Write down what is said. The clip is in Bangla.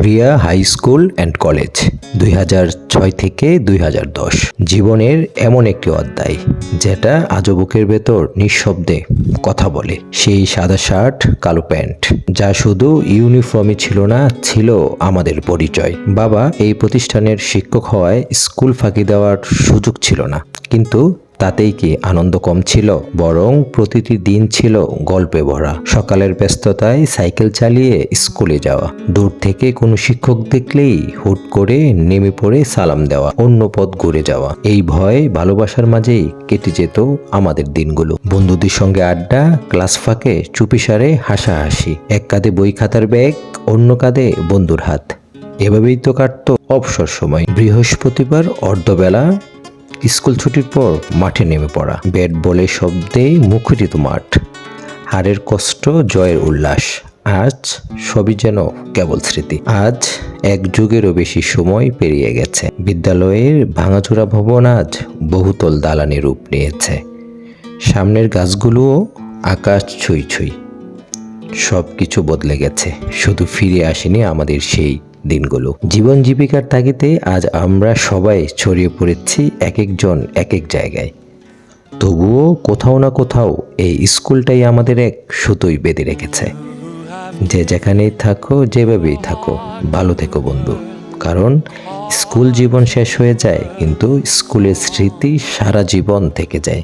Riya high school and college 2006 থেকে 2010 জীবনের এমন একটি অধ্যায় যেটা আজও বুকের ভেতর নিঃশব্দে কথা বলে। সেই সাদা শার্ট কালো প্যান্ট যা শুধু ইউনিফর্মই ছিল না, ছিল আমাদের পরিচয়। বাবা এই প্রতিষ্ঠানের শিক্ষক হওয়ায় স্কুল ফাঁকি দেওয়ার সুযোগ ছিল না, কিন্তু তাতেই কি আনন্দ কম ছিল? বরং প্রতিটি দিন ছিল গল্পে ভরা। সকালের ব্যস্ততায় সাইকেল চালিয়ে স্কুলে যাওয়া, দূর থেকে কোনো শিক্ষক দেখলেই হুট করে নেমে পড়ে সালাম দেওয়া, অন্য পথ ঘুরে যাওয়া। এই ভয় ভালোবাসার মাঝেই কেটে যেত আমাদের দিনগুলো। বন্ধুদের সঙ্গে আড্ডা, ক্লাস ফাঁকে চুপিসারে হাসাহাসি, এক কাঁধে বই খাতার ব্যাগ, অন্য কাঁধে বন্ধুর হাত। এভাবেই তো কাটত অবসর সময়। বৃহস্পতিবার অর্ধবেলা স্কুল ছুটির পর মাঠে নেমে পড়া, ব্যাট বলের শব্দে মুখরিত মাঠ, হারের কষ্ট, জয়ের উল্লাস। আজ সবই যেন কেবল স্মৃতি। আজ এক যুগেরও বেশি সময় পেরিয়ে গেছে। বিদ্যালয়ের ভাঙাচোরা ভবন আজ বহুতল দালানে রূপ নিয়েছে। সামনের গাছগুলোও আকাশ ছুঁই ছুঁই। সব কিছু বদলে গেছে, শুধু ফিরে আসেনি আমাদের সেই দিনগুলো। জীবন জীবিকার তাগিদে আজ আমরা সবাই ছড়িয়ে পড়েছি, এক একজন এক এক জায়গায়। তবুও কোথাও না কোথাও এই স্কুলটাই আমাদের এক সুতোই বেঁধে রেখেছে। যে যেখানেই থাকো, যেভাবেই থাকো, ভালো থেকো বন্ধু। কারণ স্কুল জীবন শেষ হয়ে যায়, কিন্তু স্কুলের স্মৃতি সারা জীবন থেকে যায়।